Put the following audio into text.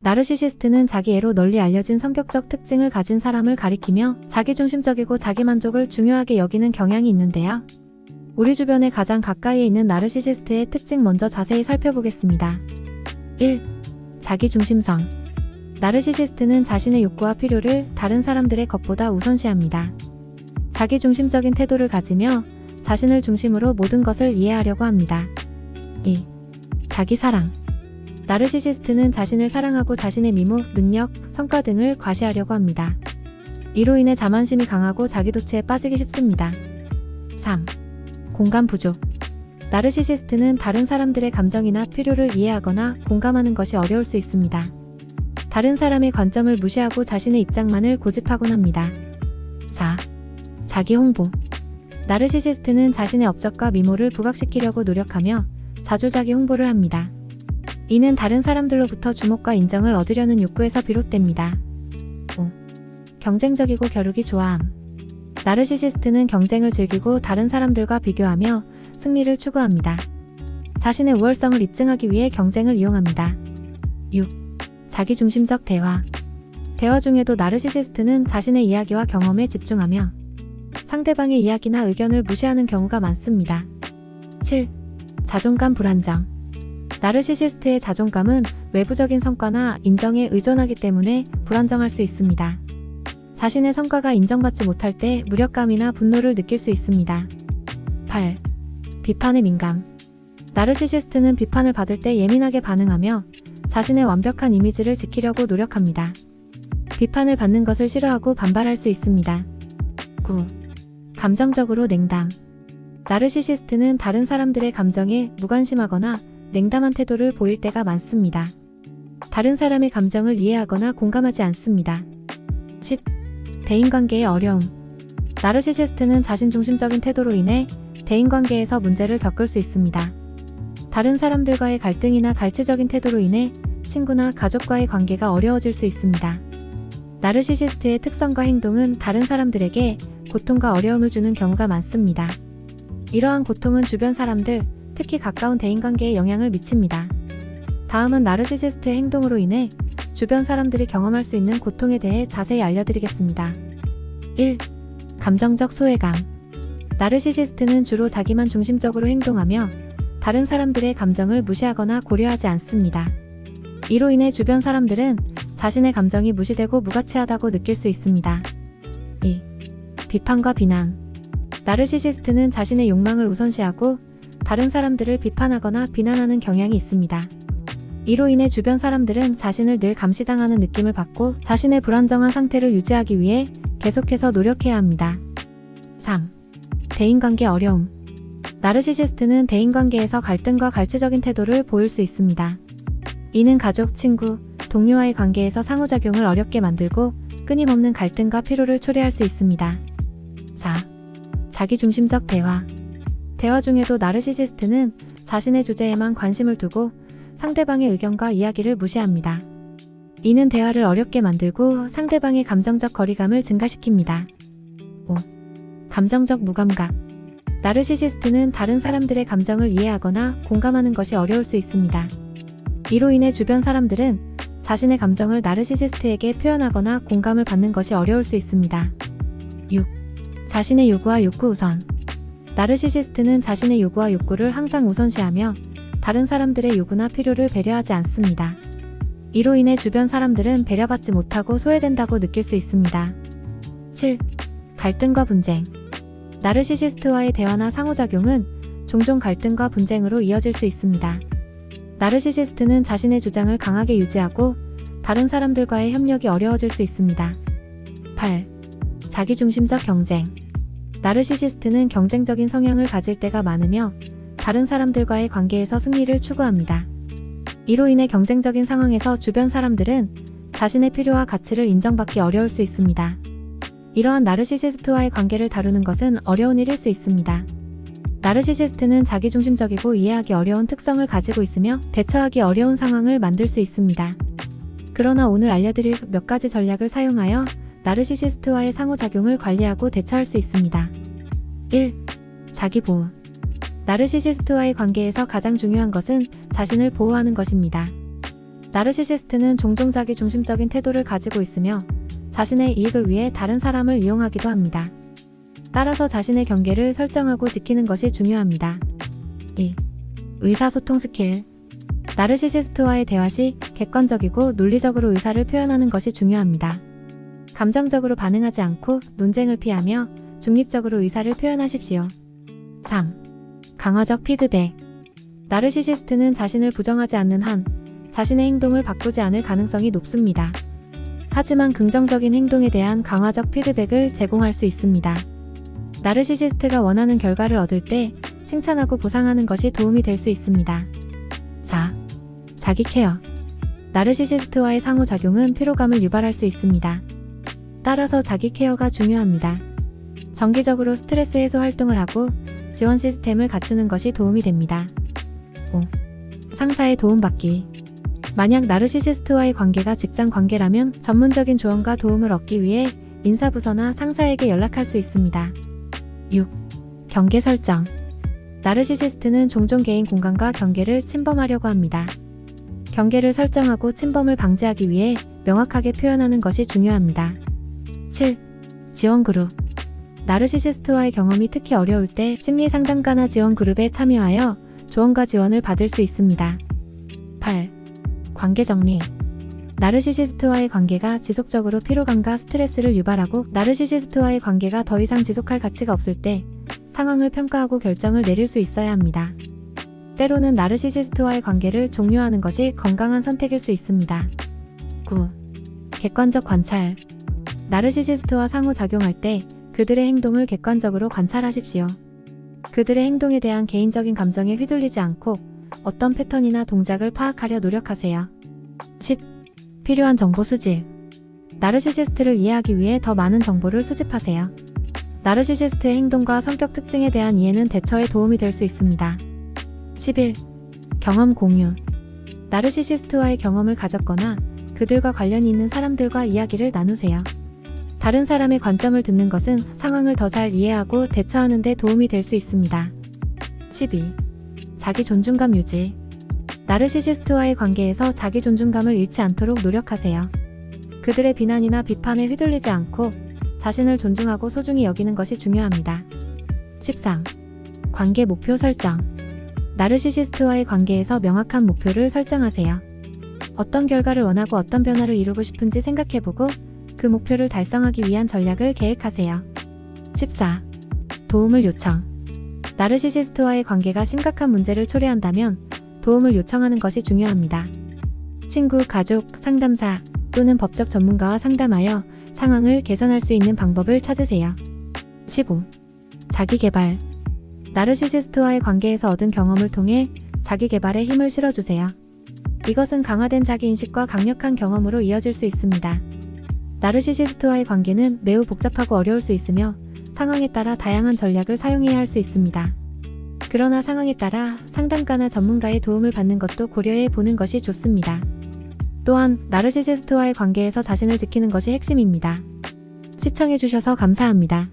나르시시스트는 자기애로 널리 알려진 성격적 특징을 가진 사람을 가리키며 자기중심적이고 자기만족을 중요하게 여기는 경향이 있는데요. 우리 주변에 가장 가까이에 있는 나르시시스트의 특징 먼저 자세히 살펴보겠습니다. 1. 자기중심성. 나르시시스트는 자신의 욕구와 필요를 다른 사람들의 것보다 우선시합니다. 자기중심적인 태도를 가지며 자신을 중심으로 모든 것을 이해하려고 합니다. 2. 자기사랑. 나르시시스트는 자신을 사랑하고 자신의 미모, 능력, 성과 등을 과시하려고 합니다. 이로 인해 자만심이 강하고 자기도취에 빠지기 쉽습니다. 3. 공감 부족. 나르시시스트는 다른 사람들의 감정이나 필요를 이해하거나 공감하는 것이 어려울 수 있습니다. 다른 사람의 관점을 무시하고 자신의 입장만을 고집하곤 합니다. 4. 자기 홍보. 나르시시스트는 자신의 업적과 미모를 부각시키려고 노력하며 자주 자기 홍보를 합니다. 이는 다른 사람들로부터 주목과 인정을 얻으려는 욕구에서 비롯됩니다. 5. 경쟁적이고 겨루기 좋아함. 나르시시스트는 경쟁을 즐기고 다른 사람들과 비교하며 승리를 추구합니다. 자신의 우월성을 입증하기 위해 경쟁을 이용합니다. 6. 자기중심적 대화. 대화 중에도 나르시시스트는 자신의 이야기와 경험에 집중하며 상대방의 이야기나 의견을 무시하는 경우가 많습니다. 7. 자존감 불안정. 나르시시스트의 자존감은 외부적인 성과나 인정에 의존하기 때문에 불안정할 수 있습니다. 자신의 성과가 인정받지 못할 때 무력감이나 분노를 느낄 수 있습니다. 8. 비판에 민감. 나르시시스트는 비판을 받을 때 예민하게 반응하며 자신의 완벽한 이미지를 지키려고 노력합니다. 비판을 받는 것을 싫어하고 반발할 수 있습니다. 9. 감정적으로 냉담. 나르시시스트는 다른 사람들의 감정에 무관심하거나 냉담한 태도를 보일 때가 많습니다. 다른 사람의 감정을 이해하거나 공감하지 않습니다. 10. 대인관계의 어려움. 나르시시스트는 자신중심적인 태도로 인해 대인관계에서 문제를 겪을 수 있습니다. 다른 사람들과의 갈등이나 갈취적인 태도로 인해 친구나 가족과의 관계가 어려워질 수 있습니다. 나르시시스트의 특성과 행동은 다른 사람들에게 고통과 어려움을 주는 경우가 많습니다. 이러한 고통은 주변 사람들, 특히 가까운 대인관계에 영향을 미칩니다. 다음은 나르시시스트의 행동으로 인해 주변 사람들이 경험할 수 있는 고통에 대해 자세히 알려드리겠습니다. 1. 감정적 소외감. 나르시시스트는 주로 자기만 중심적으로 행동하며 다른 사람들의 감정을 무시하거나 고려하지 않습니다. 이로 인해 주변 사람들은 자신의 감정이 무시되고 무가치하다고 느낄 수 있습니다. 2. 비판과 비난. 나르시시스트는 자신의 욕망을 우선시하고 다른 사람들을 비판하거나 비난하는 경향이 있습니다. 이로 인해 주변 사람들은 자신을 늘 감시당하는 느낌을 받고 자신의 불안정한 상태를 유지하기 위해 계속해서 노력해야 합니다. 3. 대인관계 어려움. 나르시시스트는 대인관계에서 갈등과 갈취적인 태도를 보일 수 있습니다. 이는 가족, 친구, 동료와의 관계에서 상호작용을 어렵게 만들고 끊임없는 갈등과 피로를 초래할 수 있습니다. 4. 자기중심적 대화. 대화 중에도 나르시시스트는 자신의 주제에만 관심을 두고 상대방의 의견과 이야기를 무시합니다. 이는 대화를 어렵게 만들고 상대방의 감정적 거리감을 증가시킵니다. 5. 감정적 무감각. 나르시시스트는 다른 사람들의 감정을 이해하거나 공감하는 것이 어려울 수 있습니다. 이로 인해 주변 사람들은 자신의 감정을 나르시시스트에게 표현하거나 공감을 받는 것이 어려울 수 있습니다. 6. 자신의 요구와 욕구 우선. 나르시시스트는 자신의 요구와 욕구를 항상 우선시하며 다른 사람들의 요구나 필요를 배려하지 않습니다. 이로 인해 주변 사람들은 배려받지 못하고 소외된다고 느낄 수 있습니다. 7. 갈등과 분쟁. 나르시시스트와의 대화나 상호작용은 종종 갈등과 분쟁으로 이어질 수 있습니다. 나르시시스트는 자신의 주장을 강하게 유지하고 다른 사람들과의 협력이 어려워질 수 있습니다. 8. 자기중심적 경쟁. 나르시시스트는 경쟁적인 성향을 가질 때가 많으며 다른 사람들과의 관계에서 승리를 추구합니다. 이로 인해 경쟁적인 상황에서 주변 사람들은 자신의 필요와 가치를 인정받기 어려울 수 있습니다. 이러한 나르시시스트와의 관계를 다루는 것은 어려운 일일 수 있습니다. 나르시시스트는 자기중심적이고 이해하기 어려운 특성을 가지고 있으며 대처하기 어려운 상황을 만들 수 있습니다. 그러나 오늘 알려드릴 몇 가지 전략을 사용하여 나르시시스트와의 상호작용을 관리하고 대처할 수 있습니다. 1. 자기보호. 나르시시스트와의 관계에서 가장 중요한 것은 자신을 보호하는 것입니다. 나르시시스트는 종종 자기중심적인 태도를 가지고 있으며 자신의 이익을 위해 다른 사람을 이용하기도 합니다. 따라서 자신의 경계를 설정하고 지키는 것이 중요합니다. 2. 의사소통 스킬. 나르시시스트와의 대화 시 객관적이고 논리적으로 의사를 표현하는 것이 중요합니다. 감정적으로 반응하지 않고 논쟁을 피하며 중립적으로 의사를 표현하십시오. 3. 강화적 피드백. 나르시시스트는 자신을 부정하지 않는 한 자신의 행동을 바꾸지 않을 가능성이 높습니다. 하지만 긍정적인 행동에 대한 강화적 피드백을 제공할 수 있습니다. 나르시시스트가 원하는 결과를 얻을 때 칭찬하고 보상하는 것이 도움이 될 수 있습니다. 4. 자기 케어. 나르시시스트와의 상호작용은 피로감을 유발할 수 있습니다. 따라서 자기 케어가 중요합니다. 정기적으로 스트레스 해소 활동을 하고 지원 시스템을 갖추는 것이 도움이 됩니다. 5. 상사의 도움받기. 만약 나르시시스트와의 관계가 직장 관계라면 전문적인 조언과 도움을 얻기 위해 인사부서나 상사에게 연락할 수 있습니다. 6. 경계 설정. 나르시시스트는 종종 개인 공간과 경계를 침범하려고 합니다. 경계를 설정하고 침범을 방지하기 위해 명확하게 표현하는 것이 중요합니다. 7. 지원 그룹. 나르시시스트와의 경험이 특히 어려울 때 심리 상담가나 지원 그룹에 참여하여 조언과 지원을 받을 수 있습니다. 8. 관계 정리. 나르시시스트와의 관계가 지속적으로 피로감과 스트레스를 유발하고 나르시시스트와의 관계가 더 이상 지속할 가치가 없을 때 상황을 평가하고 결정을 내릴 수 있어야 합니다. 때로는 나르시시스트와의 관계를 종료하는 것이 건강한 선택일 수 있습니다. 9. 객관적 관찰. 나르시시스트와 상호작용할 때 그들의 행동을 객관적으로 관찰하십시오. 그들의 행동에 대한 개인적인 감정에 휘둘리지 않고 어떤 패턴이나 동작을 파악하려 노력하세요. 10. 필요한 정보 수집. 나르시시스트를 이해하기 위해 더 많은 정보를 수집하세요. 나르시시스트의 행동과 성격 특징에 대한 이해는 대처에 도움이 될 수 있습니다. 11. 경험 공유. 나르시시스트와의 경험을 가졌거나 그들과 관련이 있는 사람들과 이야기를 나누세요. 다른 사람의 관점을 듣는 것은 상황을 더 잘 이해하고 대처하는 데 도움이 될 수 있습니다. 12. 자기 존중감 유지. 나르시시스트와의 관계에서 자기 존중감을 잃지 않도록 노력하세요. 그들의 비난이나 비판에 휘둘리지 않고 자신을 존중하고 소중히 여기는 것이 중요합니다. 13. 관계 목표 설정. 나르시시스트와의 관계에서 명확한 목표를 설정하세요. 어떤 결과를 원하고 어떤 변화를 이루고 싶은지 생각해보고 그 목표를 달성하기 위한 전략을 계획하세요. 14. 도움을 요청. 나르시시스트와의 관계가 심각한 문제를 초래한다면 도움을 요청하는 것이 중요합니다. 친구, 가족, 상담사 또는 법적 전문가와 상담하여 상황을 개선할 수 있는 방법을 찾으세요. 15. 자기 개발. 나르시시스트와의 관계에서 얻은 경험을 통해 자기 개발에 힘을 실어주세요. 이것은 강화된 자기인식과 강력한 경험으로 이어질 수 있습니다. 나르시시스트와의 관계는 매우 복잡하고 어려울 수 있으며 상황에 따라 다양한 전략을 사용해야 할 수 있습니다. 그러나 상황에 따라 상담가나 전문가의 도움을 받는 것도 고려해 보는 것이 좋습니다. 또한 나르시시스트와의 관계에서 자신을 지키는 것이 핵심입니다. 시청해주셔서 감사합니다.